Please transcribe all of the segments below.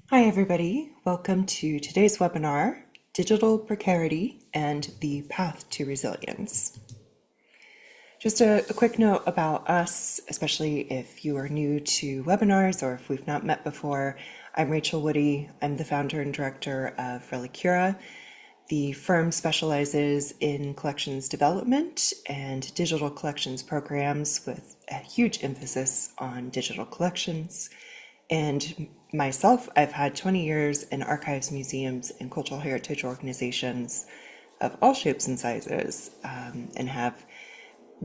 Hi, everybody. Welcome to today's webinar, Digital Precarity and the Path to Resilience. Just a quick note about us, especially if you are new to webinars or if we've not met before. I'm Rachael Woody. I'm the founder and director of Relicura. The firm specializes in collections development and digital collections programs with a huge emphasis on digital collections. And myself, I've had 20 years in archives, museums, and cultural heritage organizations of all shapes and sizes, and have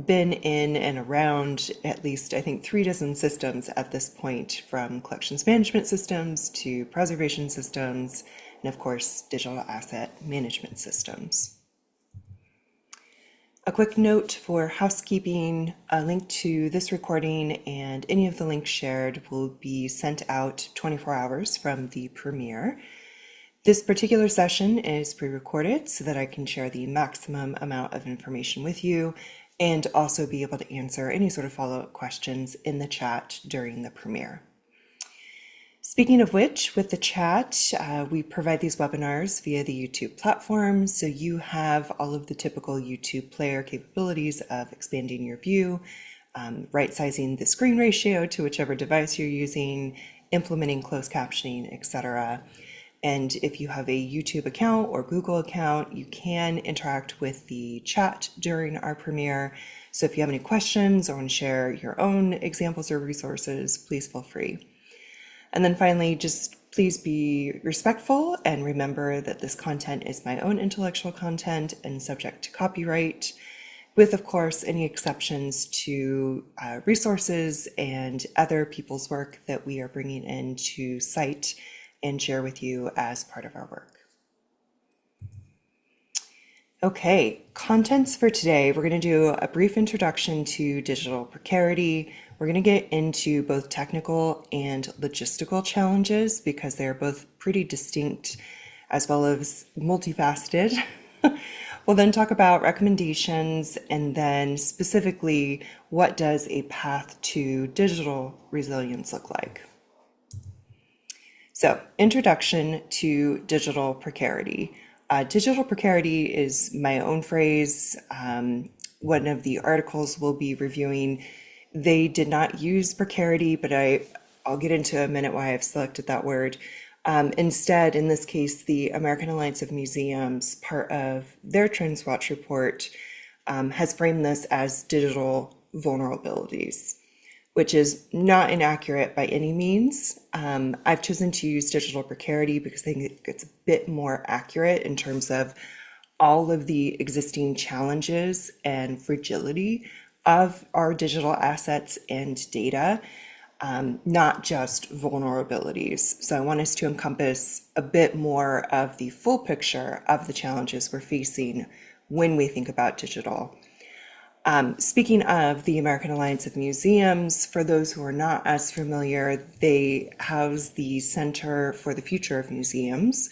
been in and around at least, I think, 3 dozen systems at this point, from collections management systems to preservation systems, and of course, digital asset management systems. A quick note for housekeeping, a link to this recording and any of the links shared will be sent out 24 hours from the premiere. This particular session is pre-recorded so that I can share the maximum amount of information with you and also be able to answer any sort of follow-up questions in the chat during the premiere. Speaking of which, with the chat, we provide these webinars via the YouTube platform, so you have all of the typical YouTube player capabilities of expanding your view, right-sizing the screen ratio to whichever device you're using, implementing closed captioning, etc. And if you have a YouTube account or Google account, you can interact with the chat during our premiere. So if you have any questions or want to share your own examples or resources, please feel free. And then finally, just please be respectful and remember that this content is my own intellectual content and subject to copyright, with, of course, any exceptions to resources and other people's work that we are bringing in to cite and share with you as part of our work. Okay, contents for today. We're going to do a brief introduction to digital precarity. We're going to get into both technical and logistical challenges because they're both pretty distinct as well as multifaceted. We'll then talk about recommendations and then specifically what does a path to digital resilience look like. So, introduction to digital precarity. Digital precarity is my own phrase. One of the articles we'll be reviewing, they did not use precarity, but I'll get into a minute why I've selected that word. Instead, in this case, the American Alliance of Museums, part of their TrendsWatch report, has framed this as digital vulnerabilities, which is not inaccurate by any means. I've chosen to use digital precarity because I think it's a bit more accurate in terms of all of the existing challenges and fragility of our digital assets and data, not just vulnerabilities. So I want us to encompass a bit more of the full picture of the challenges we're facing when we think about digital. Speaking of the American Alliance of Museums, for those who are not as familiar, they house the Center for the Future of Museums,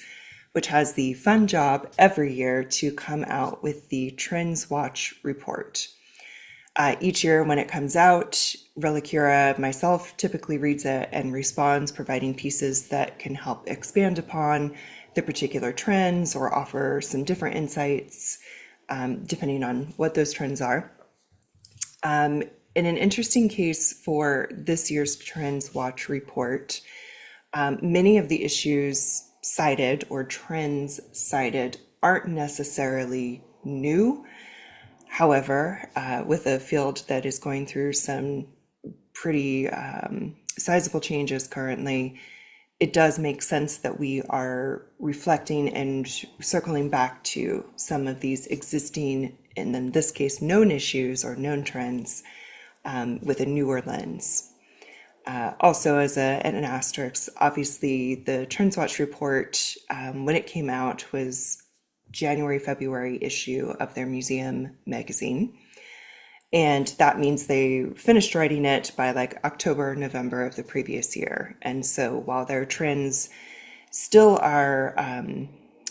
which has the fun job every year to come out with the TrendsWatch report. Each year when it comes out, Relicura, myself, typically reads it and responds, providing pieces that can help expand upon the particular trends or offer some different insights, depending on what those trends are. In an interesting case for this year's TrendsWatch report, many of the issues cited or trends cited aren't necessarily new. However, with a field that is going through some pretty sizable changes currently, it does make sense that we are reflecting and circling back to some of these existing, and in this case, known issues or known trends with a newer lens. Also, as an asterisk, obviously the TrendsWatch report, when it came out, was January, February issue of their museum magazine. And that means they finished writing it by like October, November of the previous year. And so while their trends still are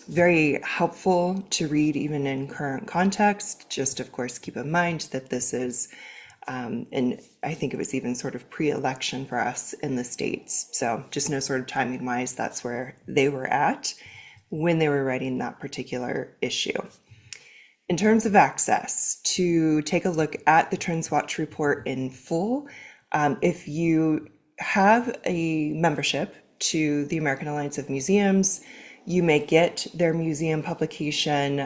very helpful to read even in current context, just of course keep in mind that this is And I think it was even sort of pre-election for us in the States. So just know sort of timing wise, that's where they were at when they were writing that particular issue. In terms of access, to take a look at the TrendsWatch report in full, if you have a membership to the American Alliance of Museums, you may get their museum publication.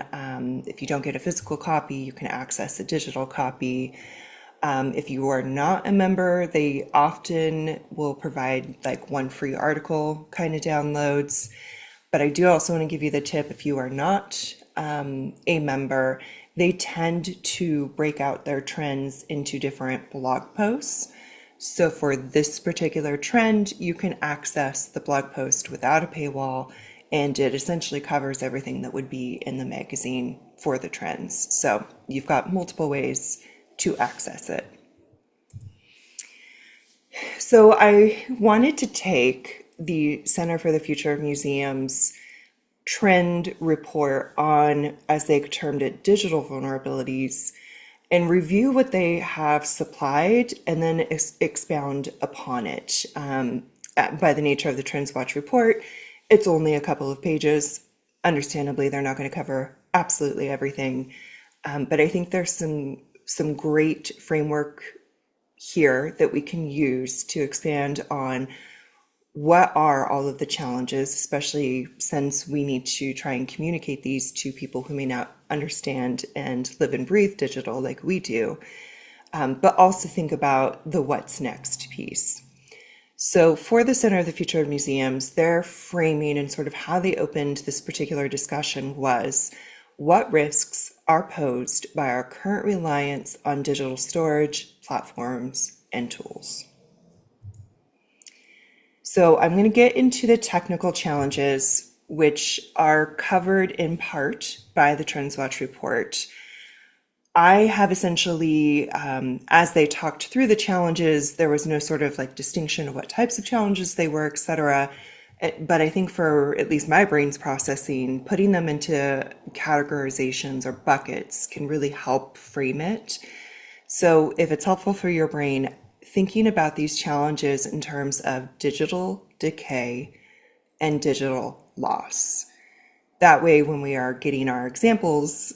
If you don't get a physical copy, you can access a digital copy. If you are not a member, they often will provide like one free article kind of downloads. But I do also want to give you the tip, if you are not a member, they tend to break out their trends into different blog posts. So for this particular trend, you can access the blog post without a paywall, and it essentially covers everything that would be in the magazine for the trends. So you've got multiple ways to access it. So I wanted to take the Center for the Future of Museums trend report on, as they termed it, digital vulnerabilities, and review what they have supplied and then expound upon it. By the nature of the TrendsWatch report, it's only a couple of pages. Understandably, they're not going to cover absolutely everything, but I think there's some great framework here that we can use to expand on what are all of the challenges, especially since we need to try and communicate these to people who may not understand and live and breathe digital like we do, but also think about the what's next piece. So for the Center of the Future of Museums, their framing and sort of how they opened this particular discussion was, what risks are posed by our current reliance on digital storage, platforms, and tools? So I'm going to get into the technical challenges, which are covered in part by the TrendsWatch report. I have essentially, as they talked through the challenges, there was no sort of like distinction of what types of challenges they were, et cetera. But I think for at least my brain's processing, putting them into categorizations or buckets can really help frame it. So if it's helpful for your brain, thinking about these challenges in terms of digital decay and digital loss. That way, when we are getting our examples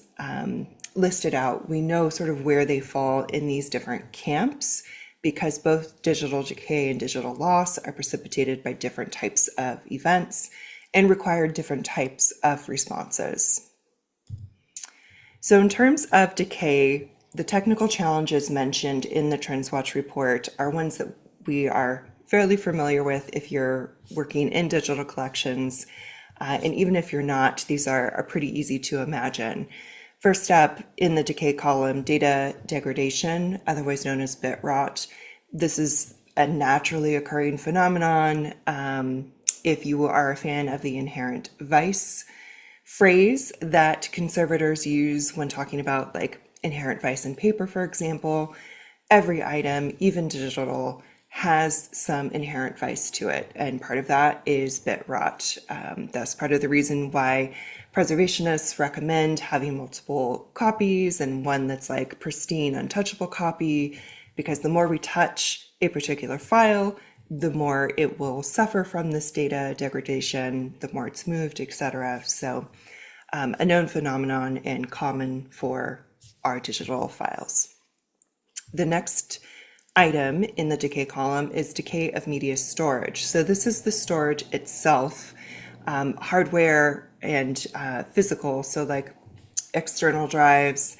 listed out, we know sort of where they fall in these different camps, because both digital decay and digital loss are precipitated by different types of events and require different types of responses. So in terms of decay, the technical challenges mentioned in the TrendsWatch report are ones that we are fairly familiar with if you're working in digital collections. And even if you're not, these are pretty easy to imagine. First up in the decay column, data degradation, otherwise known as bit rot. This is a naturally occurring phenomenon. If you are a fan of the inherent vice phrase that conservators use when talking about like inherent vice in paper, for example, every item, even digital, has some inherent vice to it. And part of that is bit rot. That's part of the reason why preservationists recommend having multiple copies and one that's like pristine, untouchable copy, because the more we touch a particular file, the more it will suffer from this data degradation, the more it's moved, etc. So a known phenomenon and common for our digital files. The next item in the decay column is decay of media storage. So this is the storage itself, hardware and physical, so like external drives,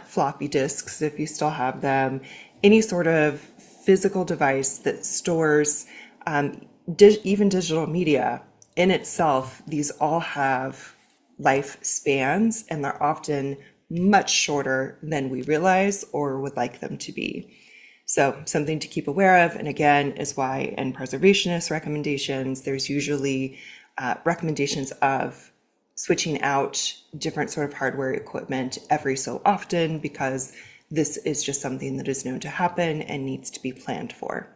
floppy disks if you still have them, any sort of physical device that stores even digital media in itself. These all have lifespans, and they're often much shorter than we realize or would like them to be. So something to keep aware of, and again, is why in preservationist recommendations, there's usually recommendations of switching out different sort of hardware equipment every so often, because this is just something that is known to happen and needs to be planned for.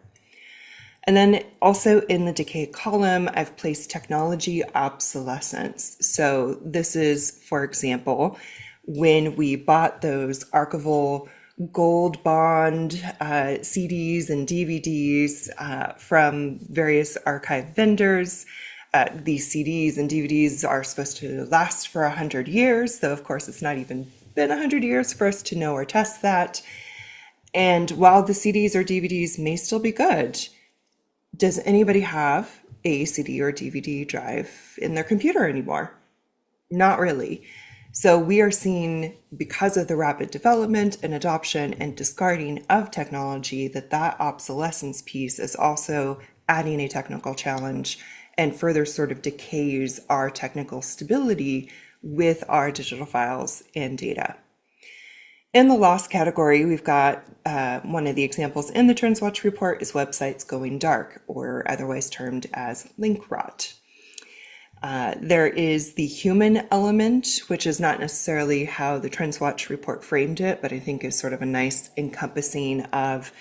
And then also in the decay column, I've placed technology obsolescence. So this is, for example, when we bought those archival gold bond CDs and DVDs from various archive vendors. These CDs and DVDs are supposed to last for 100 years, though of course it's not even been 100 years for us to know or test that. And while the CDs or DVDs may still be good, does anybody have a CD or DVD drive in their computer anymore? Not really. So we are seeing, because of the rapid development and adoption and discarding of technology, that obsolescence piece is also adding a technical challenge and further sort of decays our technical stability with our digital files and data. In the loss category, we've got one of the examples in the TrendsWatch report is websites going dark, or otherwise termed as link rot. There is the human element, which is not necessarily how the TrendsWatch report framed it, but I think is sort of a nice encompassing of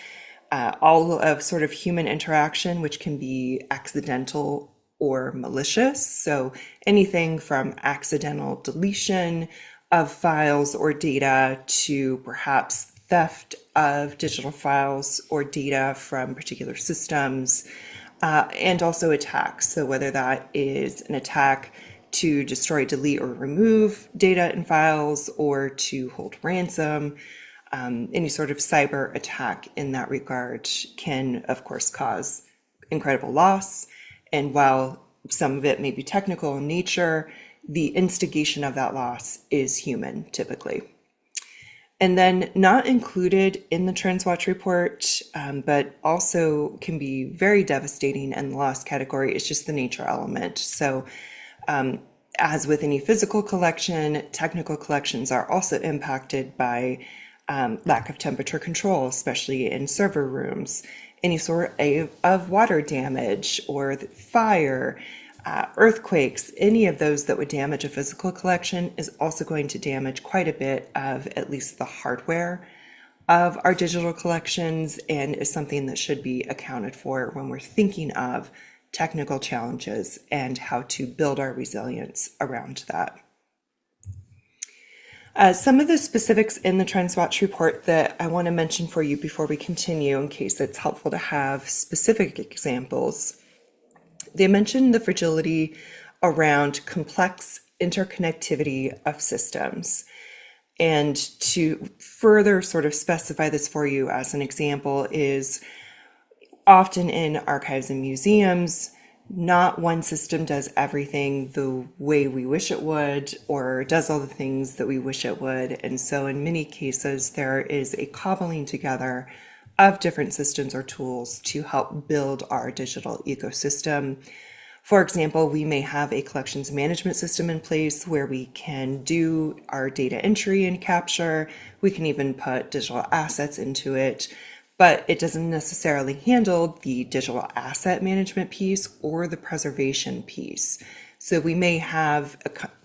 all of sort of human interaction, which can be accidental or malicious. So anything from accidental deletion of files or data to perhaps theft of digital files or data from particular systems, and also attacks. So whether that is an attack to destroy, delete, or remove data and files, or to hold ransom, any sort of cyber attack in that regard can, of course, cause incredible loss. And while some of it may be technical in nature, the instigation of that loss is human, typically. And then not included in the TrendsWatch report, but also can be very devastating in the loss category, is just the nature element. So as with any physical collection, technical collections are also impacted by lack of temperature control, especially in server rooms, any sort of water damage or fire, earthquakes, any of those that would damage a physical collection is also going to damage quite a bit of at least the hardware of our digital collections, and is something that should be accounted for when we're thinking of technical challenges and how to build our resilience around that. Some of the specifics in the TrendsWatch report that I want to mention for you before we continue, in case it's helpful to have specific examples. They mentioned the fragility around complex interconnectivity of systems. And to further sort of specify this for you as an example is often in archives and museums, not one system does everything the way we wish it would or does all the things that we wish it would. And so in many cases, there is a cobbling together of different systems or tools to help build our digital ecosystem. For example, we may have a collections management system in place where we can do our data entry and capture. We can even put digital assets into it, but it doesn't necessarily handle the digital asset management piece or the preservation piece. So we may have,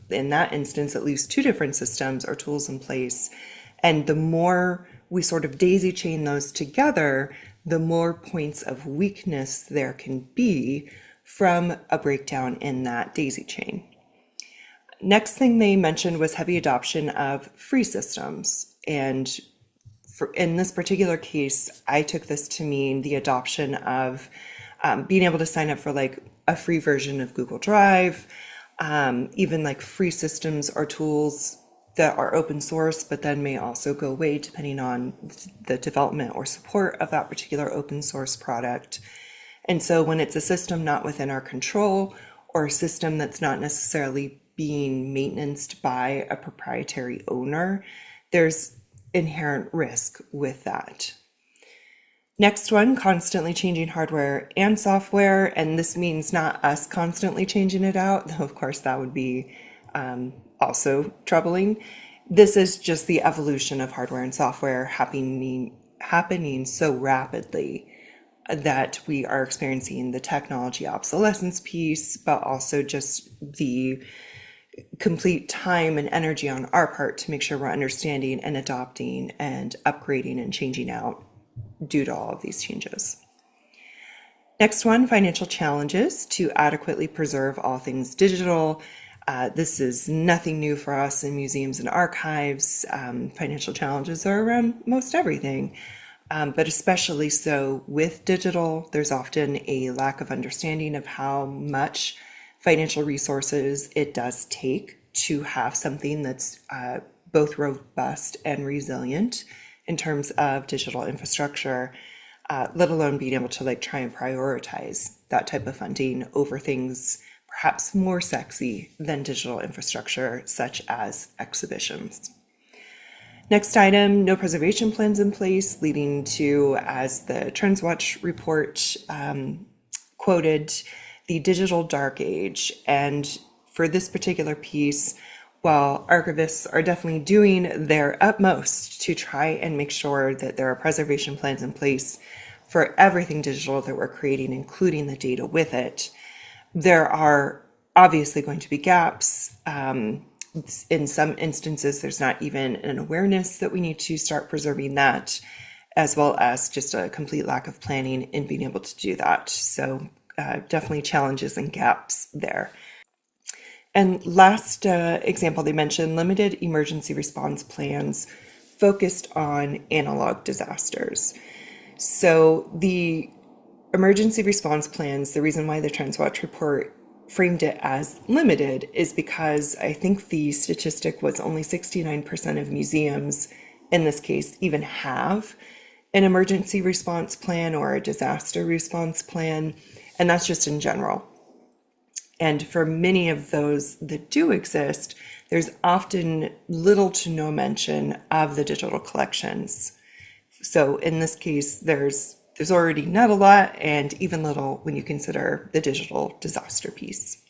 in that instance, at least two different systems or tools in place. And the more we sort of daisy chain those together, the more points of weakness there can be from a breakdown in that daisy chain. Next thing they mentioned was heavy adoption of free systems. And in this particular case, I took this to mean the adoption of being able to sign up for like a free version of Google Drive, even like free systems or tools that are open source, but then may also go away depending on the development or support of that particular open source product. And so when it's a system not within our control, or a system that's not necessarily being maintained by a proprietary owner, there's inherent risk with that. Next one, constantly changing hardware and software. And this means not us constantly changing it out, though of course that would be also troubling. This is just the evolution of hardware and software happening so rapidly that we are experiencing the technology obsolescence piece, but also just the complete time and energy on our part to make sure we're understanding and adopting and upgrading and changing out due to all of these changes. Next one, financial challenges to adequately preserve all things digital. This is nothing new for us in museums and archives. Financial challenges are around most everything, but especially so with digital. There's often a lack of understanding of how much financial resources it does take to have something that's both robust and resilient in terms of digital infrastructure, let alone being able to try and prioritize that type of funding over things perhaps more sexy than digital infrastructure, such as exhibitions. Next item, no preservation plans in place, leading to, as the TrendsWatch report quoted, the digital dark age. And for this particular piece, while archivists are definitely doing their utmost to try and make sure that there are preservation plans in place for everything digital that we're creating, including the data with it, there are obviously going to be gaps. In some instances, there's not even an awareness that we need to start preserving that, as well as just a complete lack of planning in being able to do that. So definitely challenges and gaps there. And last example they mentioned, limited emergency response plans focused on analog disasters. So the emergency response plans, the reason why the TrendsWatch report framed it as limited is because I think the statistic was only 69% of museums in this case even have an emergency response plan or a disaster response plan, and that's just in general. And for many of those that do exist, there's often little to no mention of the digital collections. So in this case, there's already not a lot and even little when you consider the digital disaster piece.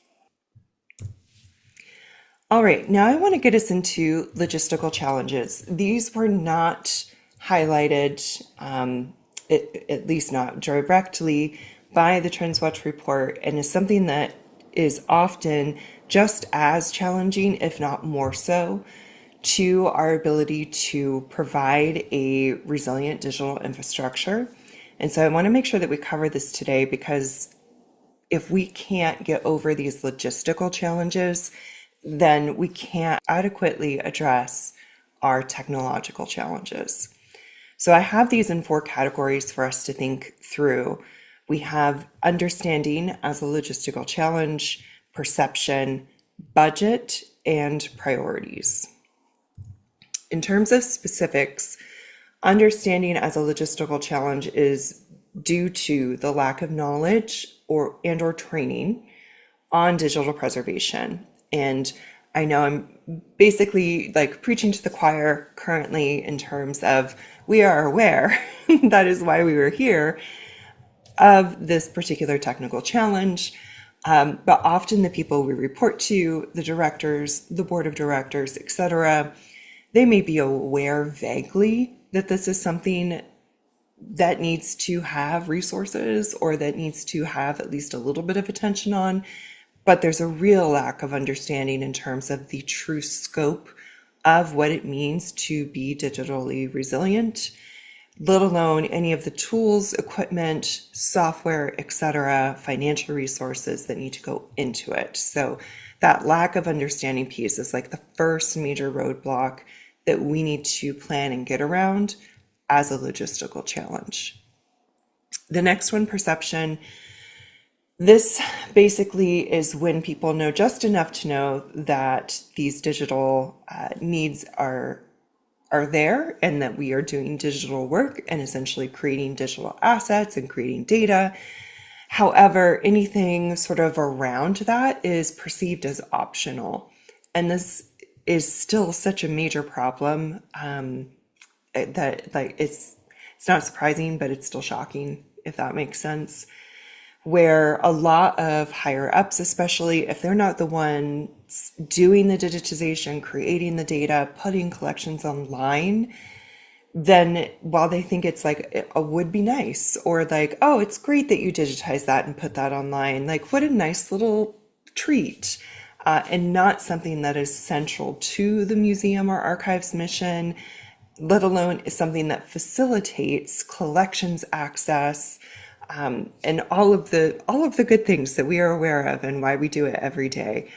All right, now I want to get us into logistical challenges. These were not highlighted, at least not directly, by the TrendsWatch report, and is something that is often just as challenging, if not more so, to our ability to provide a resilient digital infrastructure. And so I want to make sure that we cover this today, because if we can't get over these logistical challenges, then we can't adequately address our technological challenges. So I have these in 4 categories for us to think through. We have understanding as a logistical challenge, perception, budget, and priorities. In terms of specifics, understanding as a logistical challenge is due to the lack of knowledge or training on digital preservation. And I know I'm basically preaching to the choir currently in terms of we are aware, that is why we were here, of this particular technical challenge. But often the people we report to, the directors, the board of directors, etc., they may be aware vaguely that this is something that needs to have resources or that needs to have at least a little bit of attention on, but there's a real lack of understanding in terms of the true scope of what it means to be digitally resilient, let alone any of the tools, equipment, software, etc., financial resources that need to go into it. So that lack of understanding piece is the first major roadblock that we need to plan and get around as a logistical challenge. The next one, perception. This basically is when people know just enough to know that these digital needs are there and that we are doing digital work and essentially creating digital assets and creating data. However, anything sort of around that is perceived as optional. And this is still such a major problem that it's not surprising, but it's still shocking, if that makes sense, where a lot of higher ups, especially if they're not the ones doing the digitization, creating the data, putting collections online, then while they think it's it would be nice, or oh, it's great that you digitize that and put that online, what a nice little treat, and not something that is central to the museum or archives mission, let alone is something that facilitates collections access, and all of the good things that we are aware of and why we do it every day.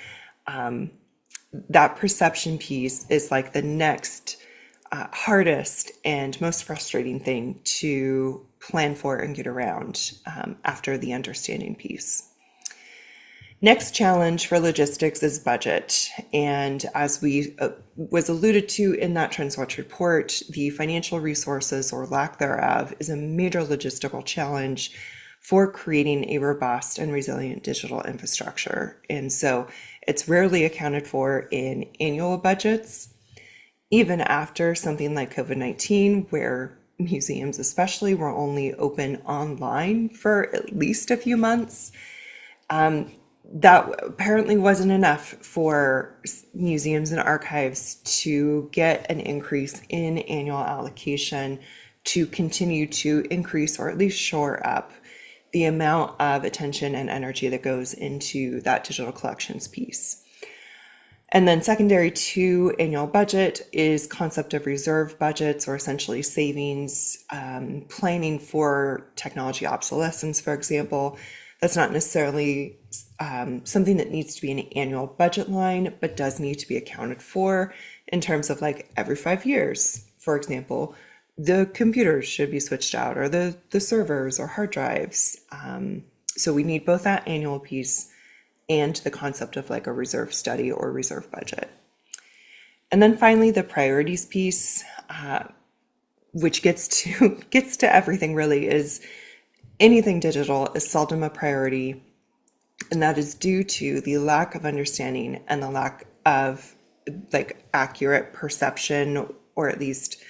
That perception piece is like the next hardest and most frustrating thing to plan for and get around after the understanding piece. Next challenge for logistics is budget. And as we was alluded to in that TrendsWatch report, the financial resources or lack thereof is a major logistical challenge for creating a robust and resilient digital infrastructure. And so it's rarely accounted for in annual budgets, even after something like COVID-19, where museums especially were only open online for at least a few months. That apparently wasn't enough for museums and archives to get an increase in annual allocation to continue to increase or at least shore up the amount of attention and energy that goes into that digital collections piece. And then secondary to annual budget is concept of reserve budgets, or essentially savings, planning for technology obsolescence, for example. That's not necessarily something that needs to be an annual budget line, but does need to be accounted for in terms of like every 5 years, for example, the computers should be switched out, or the servers or hard drives. So we need both that annual piece and the concept of like a reserve study or reserve budget. And then finally, the priorities piece, which gets to everything really, is anything digital is seldom a priority, and that is due to the lack of understanding and the lack of like accurate perception, or at least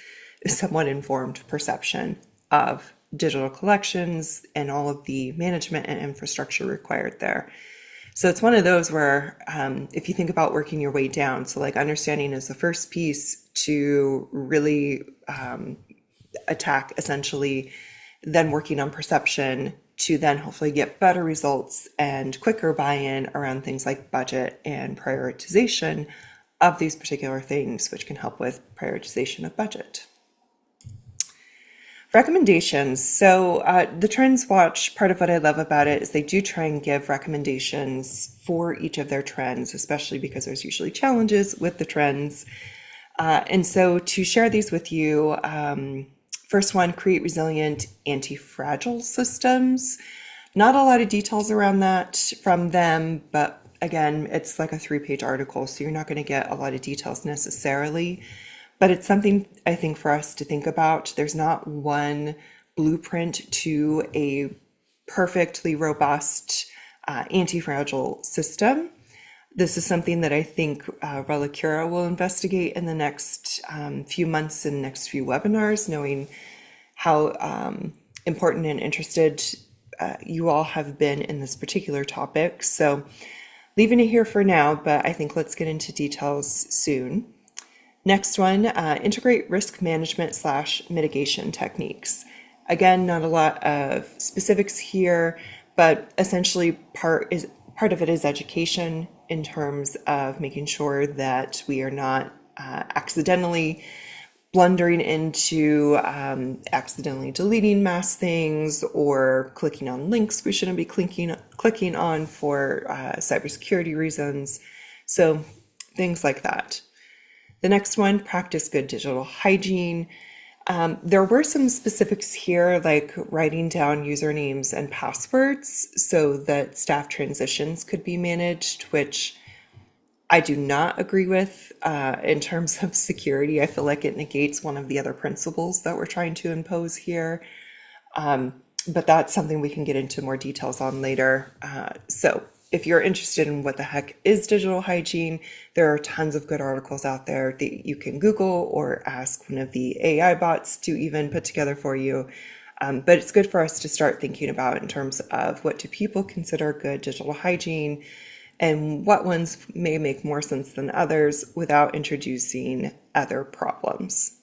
somewhat informed perception of digital collections and all of the management and infrastructure required there. So it's one of those where if you think about working your way down, so like understanding is the first piece to really attack essentially, then working on perception to then hopefully get better results and quicker buy-in around things like budget and prioritization of these particular things, which can help with prioritization of budget. Recommendations. So the TrendsWatch, part of what I love about it is they do try and give recommendations for each of their trends, especially because there's usually challenges with the trends. And so to share these with you, first one, create resilient anti-fragile systems. Not a lot of details around that from them, but again, it's like a 3-page article, so you're not going to get a lot of details necessarily. But it's something I think for us to think about. There's not one blueprint to a perfectly robust anti-fragile system. This is something that I think Relicura will investigate in the next few months and next few webinars, knowing how important and interested you all have been in this particular topic. So leaving it here for now, but I think let's get into details soon. Next one, integrate risk management / mitigation techniques. Again, not a lot of specifics here, but essentially part of it is education in terms of making sure that we are not accidentally blundering into accidentally deleting mass things or clicking on links we shouldn't be clicking on for cybersecurity reasons. So things like that. The next one, practice good digital hygiene. There were some specifics here, like writing down usernames and passwords so that staff transitions could be managed, which I do not agree with in terms of security. I feel like it negates one of the other principles that we're trying to impose here. But that's something we can get into more details on later. So if you're interested in what the heck is digital hygiene, there are tons of good articles out there that you can Google or ask one of the AI bots to even put together for you. But it's good for us to start thinking about in terms of what do people consider good digital hygiene and what ones may make more sense than others without introducing other problems.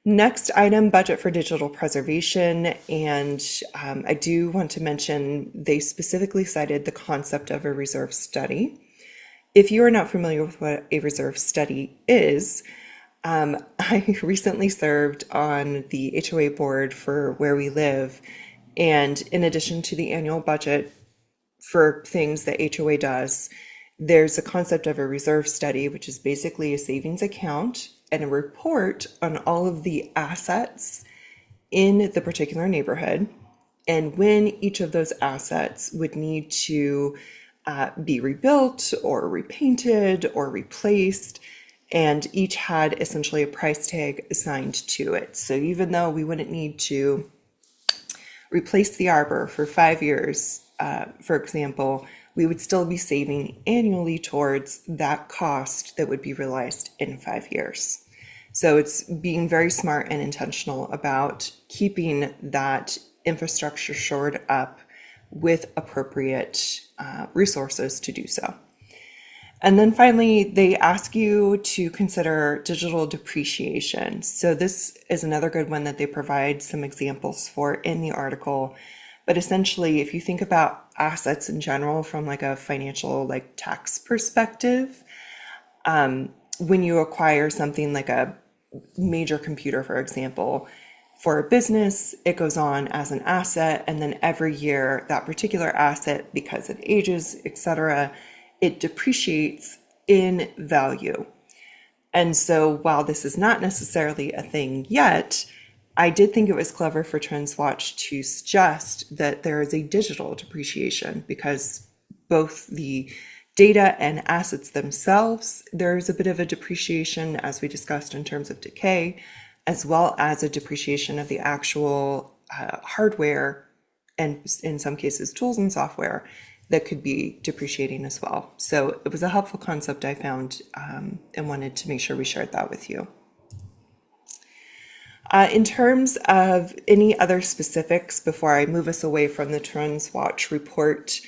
Next item, budget for digital preservation. And I do want to mention they specifically cited the concept of a reserve study. If you are not familiar with what a reserve study is, I recently served on the HOA board for where we live. And in addition to the annual budget for things that HOA does, There's a concept of a reserve study, which is basically a savings account and a report on all of the assets in the particular neighborhood and when each of those assets would need to be rebuilt or repainted or replaced. And each had essentially a price tag assigned to it. So even though we wouldn't need to replace the arbor for 5 years, for example, we would still be saving annually towards that cost that would be realized in 5 years. So it's being very smart and intentional about keeping that infrastructure shored up with appropriate resources to do so. And then finally, they ask you to consider digital depreciation. So this is another good one that they provide some examples for in the article. But essentially, if you think about assets in general from like a financial, like tax perspective, when you acquire something like a major computer, for example, for a business, it goes on as an asset, and then every year that particular asset, because it ages, etc., it depreciates in value. And so while this is not necessarily a thing yet, I did think it was clever for TrendsWatch to suggest that there is a digital depreciation because both the data and assets themselves, there's a bit of a depreciation as we discussed in terms of decay, as well as a depreciation of the actual hardware and in some cases tools and software that could be depreciating as well. So it was a helpful concept I found and wanted to make sure we shared that with you. In terms of any other specifics before I move us away from the TrendsWatch report,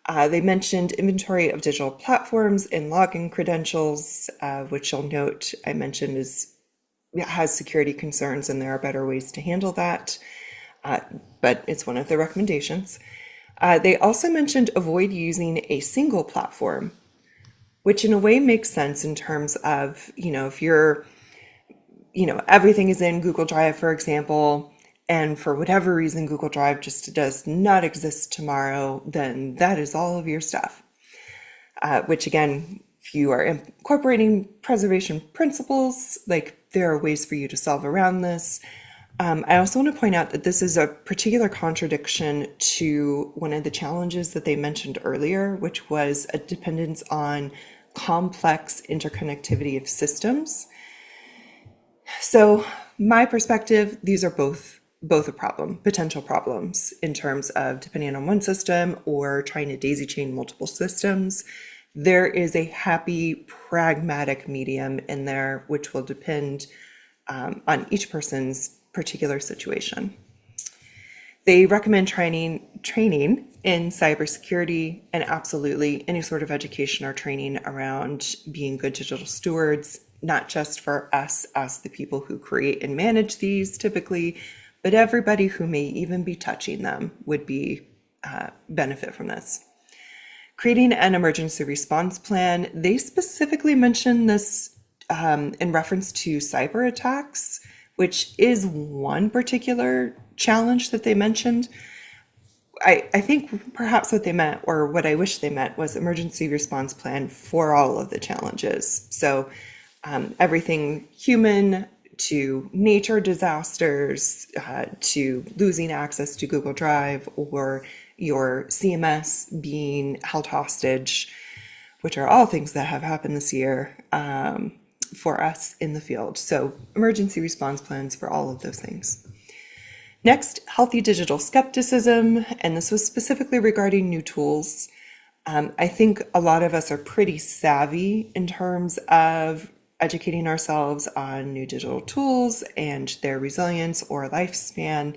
they mentioned inventory of digital platforms and login credentials, which you'll note I mentioned has security concerns and there are better ways to handle that, but it's one of the recommendations. They also mentioned avoid using a single platform, which in a way makes sense in terms of, if you're, everything is in Google Drive, for example, and for whatever reason, Google Drive just does not exist tomorrow, then that is all of your stuff. Which again, if you are incorporating preservation principles, like there are ways for you to solve around this. I also want to point out that this is a particular contradiction to one of the challenges that they mentioned earlier, which was a dependence on complex interconnectivity of systems. So my perspective, these are both a problem, potential problems in terms of depending on one system or trying to daisy chain multiple systems. There is a happy pragmatic medium in there, which will depend on each person's particular situation. They recommend training in cybersecurity and absolutely any sort of education or training around being good digital stewards, not just for us as the people who create and manage these typically, but everybody who may even be touching them would be benefit from this. Creating an emergency response plan. They specifically mention this in reference to cyber attacks, which is one particular challenge that they mentioned. I think perhaps what they meant, or what I wish they meant, was emergency response plan for all of the challenges. So everything human to nature disasters, to losing access to Google Drive, or your CMS being held hostage, which are all things that have happened this year for us in the field. So emergency response plans for all of those things. Next, healthy digital skepticism, and this was specifically regarding new tools. I think a lot of us are pretty savvy in terms of educating ourselves on new digital tools and their resilience or lifespan.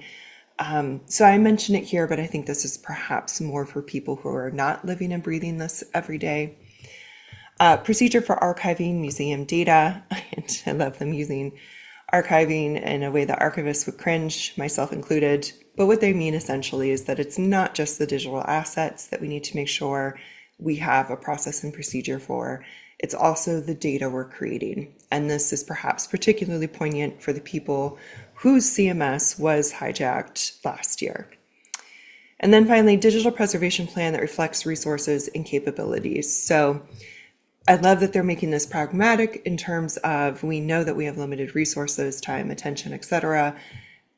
So I mention it here, but I think this is perhaps more for people who are not living and breathing this every day. Procedure for archiving museum data. And I love them using archiving in a way that archivists would cringe, myself included. But what they mean essentially is that it's not just the digital assets that we need to make sure we have a process and procedure for. It's also the data we're creating. And this is perhaps particularly poignant for the people whose CMS was hijacked last year. And then finally, digital preservation plan that reflects resources and capabilities. So I love that they're making this pragmatic in terms of we know that we have limited resources, time, attention, etc.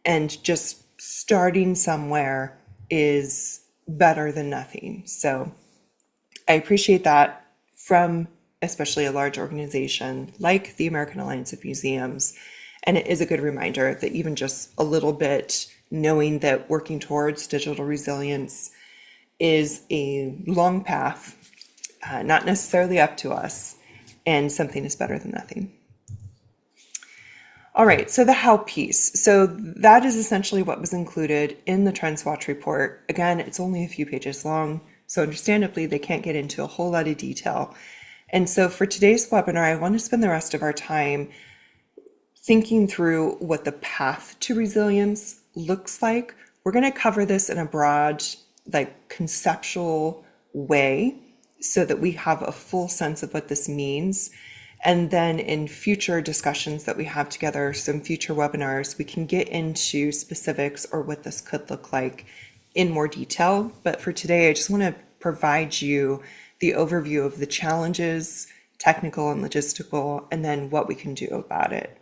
And just starting somewhere is better than nothing. So I appreciate that from especially a large organization like the American Alliance of Museums. And it is a good reminder that even just a little bit knowing that working towards digital resilience is a long path, not necessarily up to us, and something is better than nothing. All right, so the how piece. So that is essentially what was included in the TrendsWatch report. Again, it's only a few pages long, so understandably, they can't get into a whole lot of detail. And so for today's webinar, I want to spend the rest of our time thinking through what the path to resilience looks like. We're going to cover this in a broad, like conceptual way so that we have a full sense of what this means. And then in future discussions that we have together, some future webinars, we can get into specifics or what this could look like in more detail. But for today, I just want to provide you the overview of the challenges, technical and logistical, and then what we can do about it.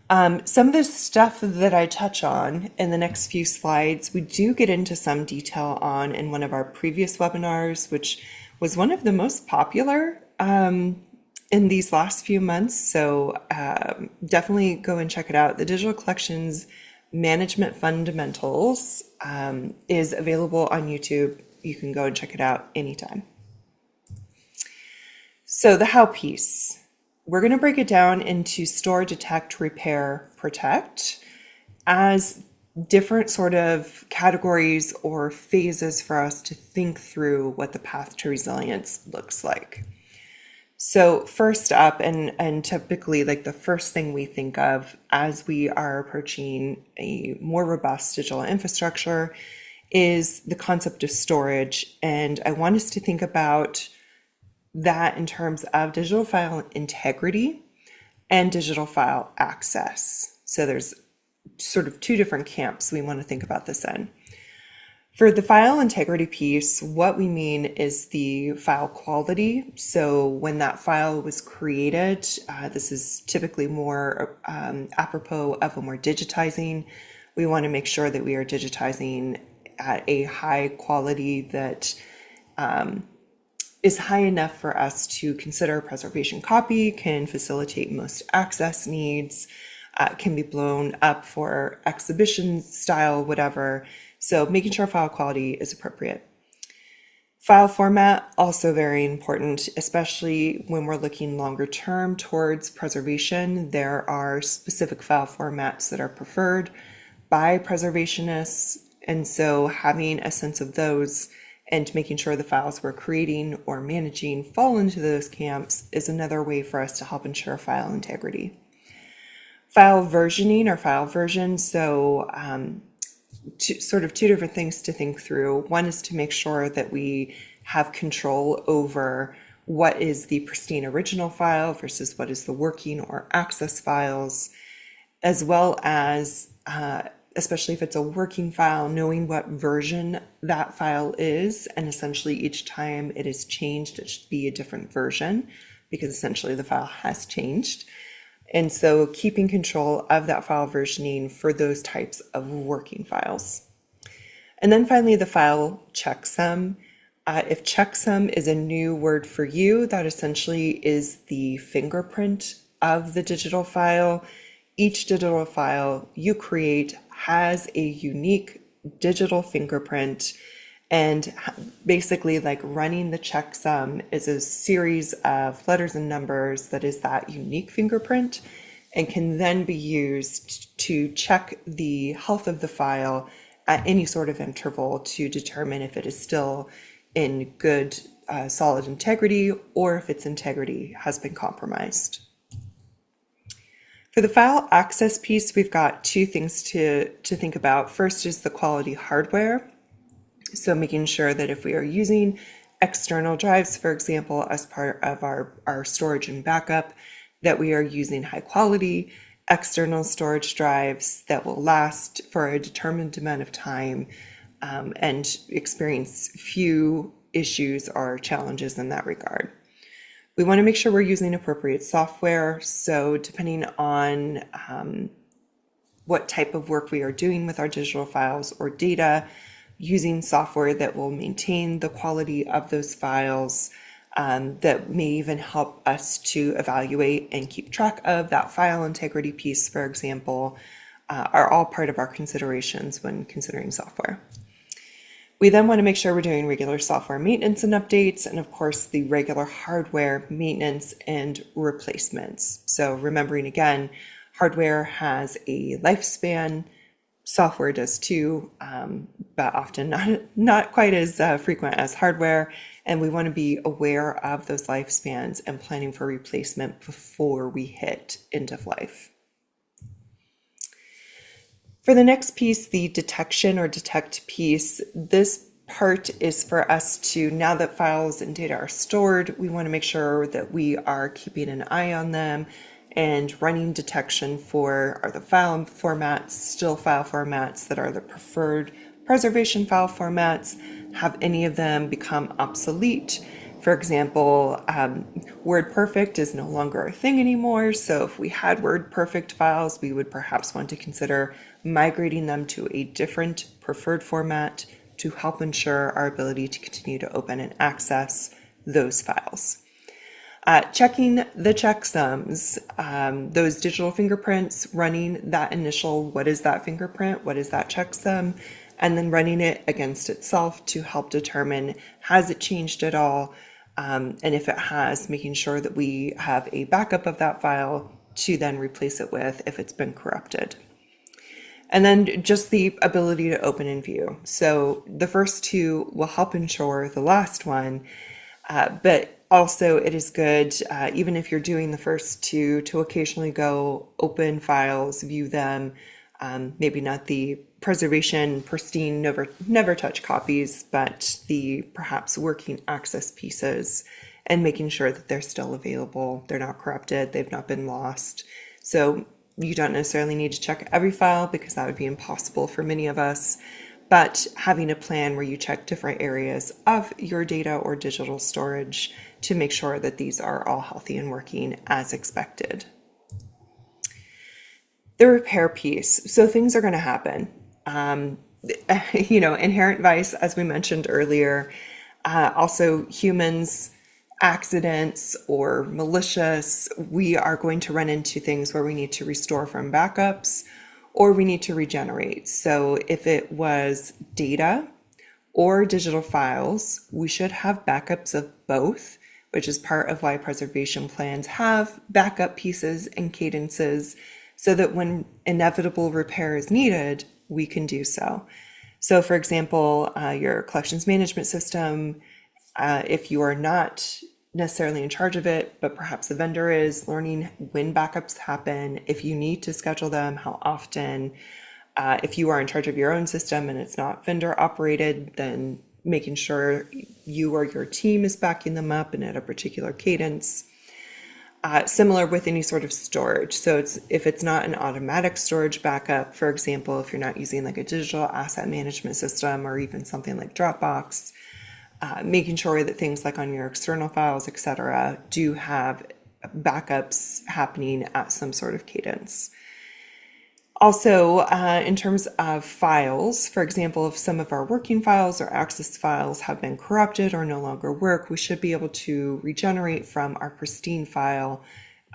Some of the stuff that I touch on in the next few slides, we do get into some detail on in one of our previous webinars, which was one of the most popular in these last few months. So definitely go and check it out. The Digital Collections Management Fundamentals is available on YouTube. You can go and check it out anytime. So the how piece. We're going to break it down into store, detect, repair, protect as different sort of categories or phases for us to think through what the path to resilience looks like. So first up, and typically like the first thing we think of as we are approaching a more robust digital infrastructure is the concept of storage. And I want us to think about that in terms of digital file integrity and digital file access. So there's sort of two different camps we want to think about this in. For the file integrity piece, what we mean is the file quality. So when that file was created, this is typically more apropos of when we're digitizing. We want to make sure that we are digitizing at a high quality that is high enough for us to consider a preservation copy, can facilitate most access needs, can be blown up for exhibition style, whatever. So making sure file quality is appropriate. File format, also very important, especially when we're looking longer term towards preservation. There are specific file formats that are preferred by preservationists. And so having a sense of those and making sure the files we're creating or managing fall into those camps is another way for us to help ensure file integrity. File versioning or file version. So sort of two different things to think through. One is to make sure that we have control over what is the pristine original file versus what is the working or access files, as well as especially if it's a working file, knowing what version that file is, and essentially each time it is changed, it should be a different version because essentially the file has changed. And so keeping control of that file versioning for those types of working files. And then finally, the file checksum. If checksum is a new word for you, that essentially is the fingerprint of the digital file. Each digital file you create has a unique digital fingerprint, and basically like running the checksum is a series of letters and numbers that is that unique fingerprint and can then be used to check the health of the file at any sort of interval to determine if it is still in good solid integrity or if its integrity has been compromised. For the file access piece, we've got two things to think about. First is the quality hardware. So making sure that if we are using external drives, for example, as part of our storage and backup, that we are using high quality external storage drives that will last for a determined amount of time and experience few issues or challenges in that regard. We want to make sure we're using appropriate software. So depending on what type of work we are doing with our digital files or data, using software that will maintain the quality of those files, that may even help us to evaluate and keep track of that file integrity piece, for example, are all part of our considerations when considering software. We then want to make sure we're doing regular software maintenance and updates, and of course the regular hardware maintenance and replacements. So remembering again, hardware has a lifespan, software does too, but often not quite as frequent as hardware. And we want to be aware of those lifespans and planning for replacement before we hit end of life. For the next piece, the detection or detect piece, this part is for us to, now that files and data are stored, we want to make sure that we are keeping an eye on them and running detection for, are the file formats still file formats that are the preferred preservation file formats? Have any of them become obsolete? For example, WordPerfect is no longer a thing anymore. So if we had WordPerfect files, we would perhaps want to consider migrating them to a different preferred format to help ensure our ability to continue to open and access those files. Checking the checksums, those digital fingerprints, running that initial, what is that fingerprint, what is that checksum, and then running it against itself to help determine, has it changed at all? And if it has, making sure that we have a backup of that file to then replace it with if it's been corrupted. And then just the ability to open and view. So the first two will help ensure the last one, but also it is good, even if you're doing the first two, to occasionally go open files, view them, maybe not the preservation, pristine, never touch copies, but the perhaps working access pieces, and making sure that they're still available, they're not corrupted, they've not been lost. So you don't necessarily need to check every file because that would be impossible for many of us, but having a plan where you check different areas of your data or digital storage to make sure that these are all healthy and working as expected. The repair piece. So things are going to happen. Inherent vice, as we mentioned earlier, also humans, accidents or malicious, we are going to run into things where we need to restore from backups or we need to regenerate. So if it was data or digital files, we should have backups of both, which is part of why preservation plans have backup pieces and cadences so that when inevitable repair is needed, we can do so. So for example, your collections management system, if you are not necessarily in charge of it, but perhaps the vendor is, learning when backups happen, if you need to schedule them, how often. If you are in charge of your own system and it's not vendor operated, then making sure you or your team is backing them up and at a particular cadence. Similar with any sort of storage. So if it's not an automatic storage backup, for example, if you're not using like a digital asset management system or even something like Dropbox, making sure that things like on your external files, etc., do have backups happening at some sort of cadence. Also, in terms of files, for example, if some of our working files or access files have been corrupted or no longer work, we should be able to regenerate from our pristine file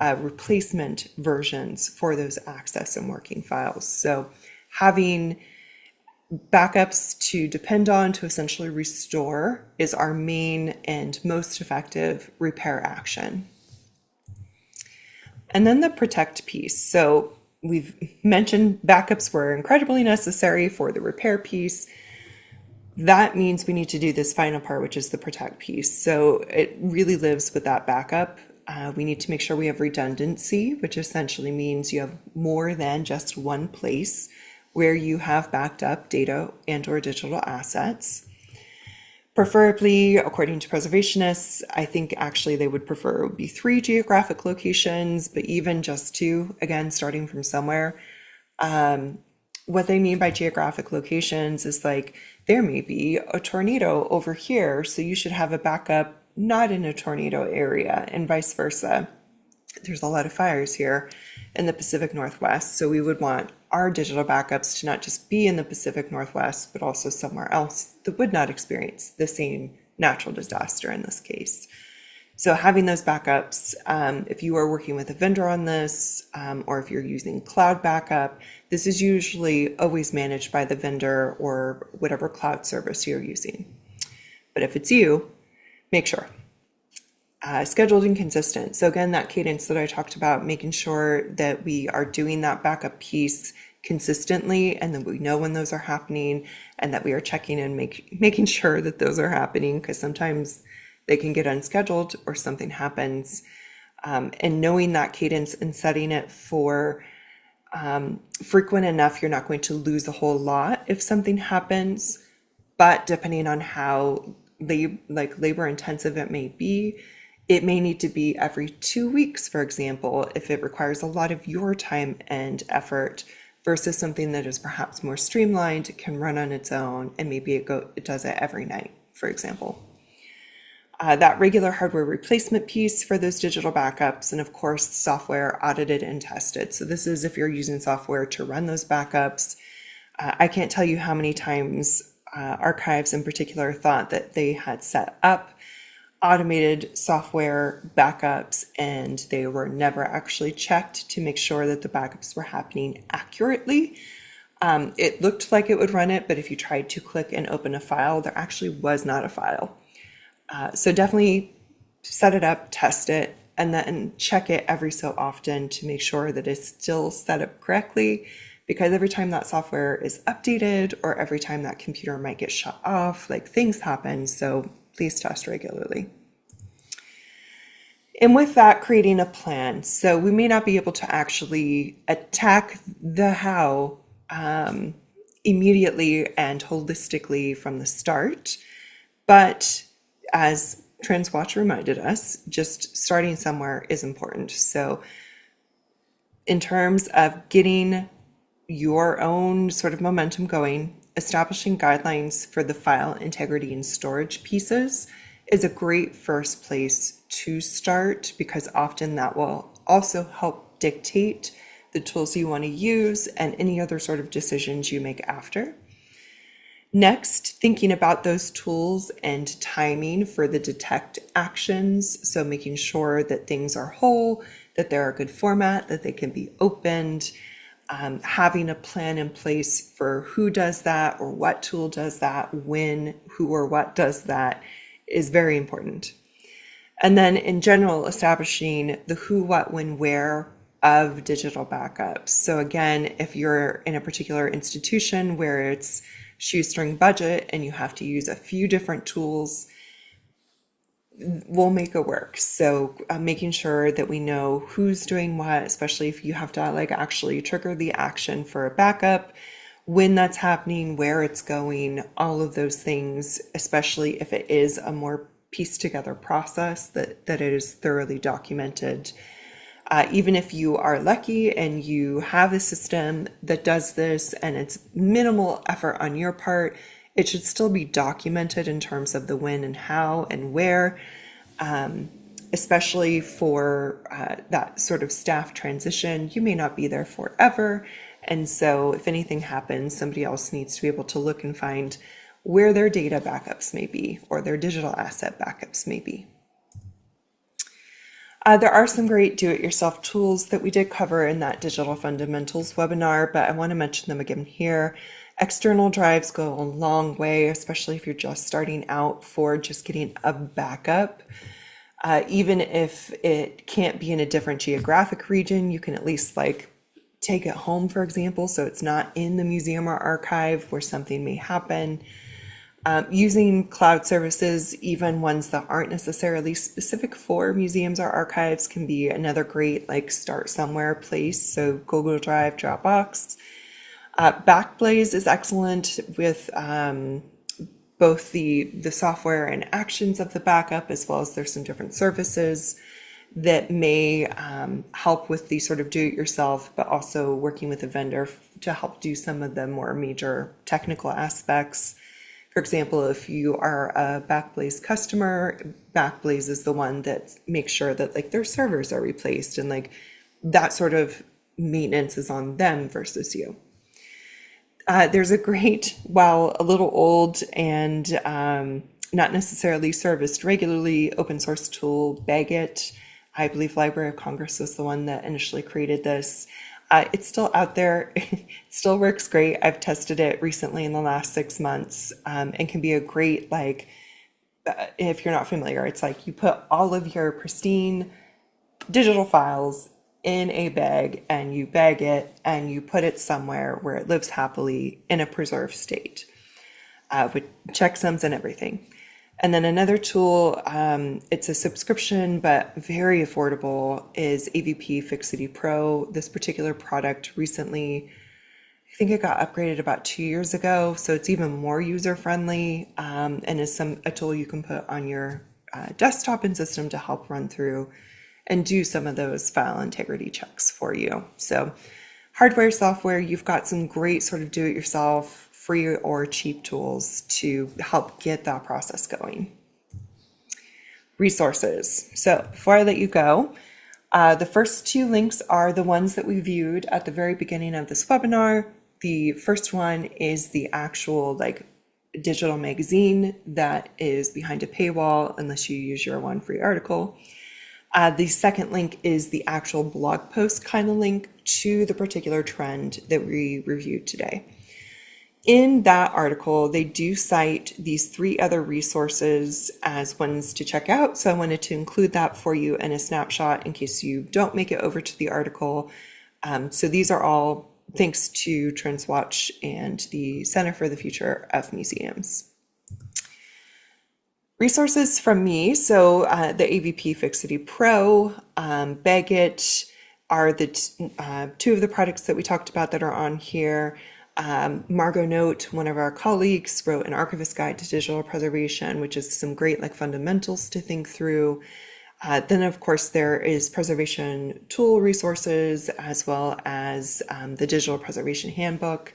replacement versions for those access and working files. So having backups to depend on to essentially restore is our main and most effective repair action. And then the protect piece. So we've mentioned backups were incredibly necessary for the repair piece. That means we need to do this final part, which is the protect piece. So it really lives with that backup. We need to make sure we have redundancy, which essentially means you have more than just one place where you have backed up data and or digital assets. Preferably, according to preservationists, I think actually they would prefer it would be 3 geographic locations, but even just 2, again, starting from somewhere. What they mean by geographic locations is like there may be a tornado over here, so you should have a backup not in a tornado area, and vice versa. There's a lot of fires here in the Pacific Northwest, so we would want our digital backups to not just be in the Pacific Northwest, but also somewhere else that would not experience the same natural disaster in this case. So having those backups, if you are working with a vendor on this, or if you're using cloud backup, this is usually always managed by the vendor or whatever cloud service you're using. But if it's you, make sure. Scheduled and consistent. So again, that cadence that I talked about, making sure that we are doing that backup piece consistently and that we know when those are happening and that we are checking and making sure that those are happening, because sometimes they can get unscheduled or something happens. And knowing that cadence and setting it for frequent enough, you're not going to lose a whole lot if something happens. But depending on how labor intensive it may be, it may need to be every 2 weeks, for example, if it requires a lot of your time and effort versus something that is perhaps more streamlined, can run on its own, and maybe it does it every night, for example. That regular hardware replacement piece for those digital backups, and of course, software audited and tested. So this is if you're using software to run those backups. I can't tell you how many times archives in particular thought that they had set up automated software backups and they were never actually checked to make sure that the backups were happening accurately. It looked like it would run it, but if you tried to click and open a file, there actually was not a file. So definitely set it up, test it, and then check it every so often to make sure that it's still set up correctly, because every time that software is updated or every time that computer might get shut off, like things happen. So please test regularly. And with that, creating a plan. So we may not be able to actually attack the how immediately and holistically from the start, but as TrendsWatch reminded us, just starting somewhere is important. So in terms of getting your own sort of momentum going, establishing guidelines for the file integrity and storage pieces is a great first place to start, because often that will also help dictate the tools you want to use and any other sort of decisions you make after. Next, thinking about those tools and timing for the detect actions. So making sure that things are whole, that they're a good format, that they can be opened, having a plan in place for who does that or what tool does that, when, who or what does that is very important. And then in general, establishing the who, what, when, where of digital backups. So again, if you're in a particular institution where it's shoestring budget and you have to use a few different tools, we'll make it work. So making sure that we know who's doing what, especially if you have to actually trigger the action for a backup, when that's happening, where it's going, all of those things, especially if it is a more pieced together process, that it is thoroughly documented. Even if you are lucky and you have a system that does this and it's minimal effort on your part, it should still be documented in terms of the when and how and where, especially for that sort of staff transition. You may not be there forever. And so if anything happens, somebody else needs to be able to look and find where their data backups may be or their digital asset backups may be. There are some great do-it-yourself tools that we did cover in that Digital Fundamentals webinar, but I want to mention them again here. External drives go a long way, especially if you're just starting out for just getting a backup. Even if it can't be in a different geographic region, you can at least take it home, for example, so it's not in the museum or archive where something may happen. Using cloud services, even ones that aren't necessarily specific for museums or archives, can be another great start somewhere place. So Google Drive, Dropbox. Backblaze is excellent with both the software and actions of the backup, as well as there's some different services that may help with the sort of do-it-yourself, but also working with a vendor to help do some of the more major technical aspects. For example, if you are a Backblaze customer, Backblaze is the one that makes sure that like their servers are replaced, and like that sort of maintenance is on them versus you. There's a great, while a little old and not necessarily serviced regularly, open source tool, Bagit. I believe Library of Congress was the one that initially created this. It's still out there. It still works great. I've tested it recently in the last 6 months, and can be a great, like, if you're not familiar, it's like you put all of your pristine digital files in a bag and you bag it and you put it somewhere where it lives happily in a preserved state, with checksums and everything. And then another tool, it's a subscription but very affordable, is AVP Fixity Pro. This particular product recently, I think it got upgraded about 2 years ago, so it's even more user friendly, and is a tool you can put on your desktop and system to help run through and do some of those file integrity checks for you. So hardware, software, you've got some great sort of do-it-yourself, free or cheap tools to help get that process going. Resources. So before I let you go, the first two links are the ones that we viewed at the very beginning of this webinar. The first one is the actual like digital magazine that is behind a paywall unless you use your one free article. The second link is the actual blog post kind of link to the particular trend that we reviewed today. In that article, they do cite these 3 other resources as ones to check out. So I wanted to include that for you in a snapshot in case you don't make it over to the article. So these are all thanks to TrendsWatch and the Center for the Future of Museums. Resources from me. So the AVP Fixity Pro, Bagit are the 2 of the products that we talked about that are on here. Margot Note, one of our colleagues, wrote an archivist guide to digital preservation, which is some great like fundamentals to think through. Then of course there is preservation tool resources, as well as the Digital Preservation Handbook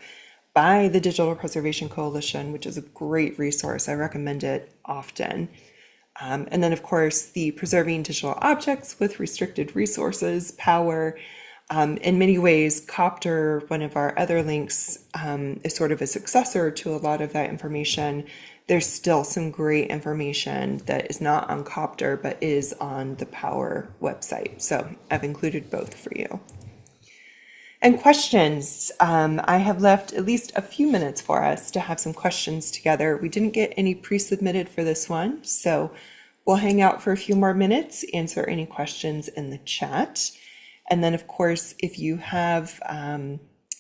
by the Digital Preservation Coalition, which is a great resource. I recommend it often. And then of course the Preserving Digital Objects with Restricted Resources, POWER. In many ways, Copter, one of our other links, is sort of a successor to a lot of that information. There's still some great information that is not on Copter, but is on the POWER website. So I've included both for you. And questions. I have left at least a few minutes for us to have some questions together. We didn't get any pre-submitted for this one, so we'll hang out for a few more minutes, answer any questions in the chat. And then, of course, if you have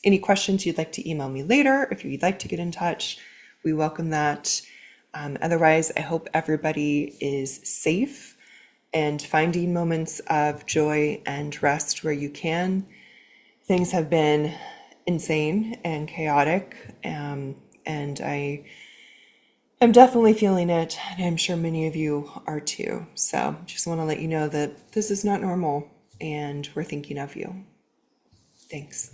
any questions you'd like to email me later, if you'd like to get in touch, we welcome that. Otherwise, I hope everybody is safe and finding moments of joy and rest where you can. Things have been insane and chaotic, and I am definitely feeling it, and I'm sure many of you are too. So just want to let you know that this is not normal, and we're thinking of you. Thanks.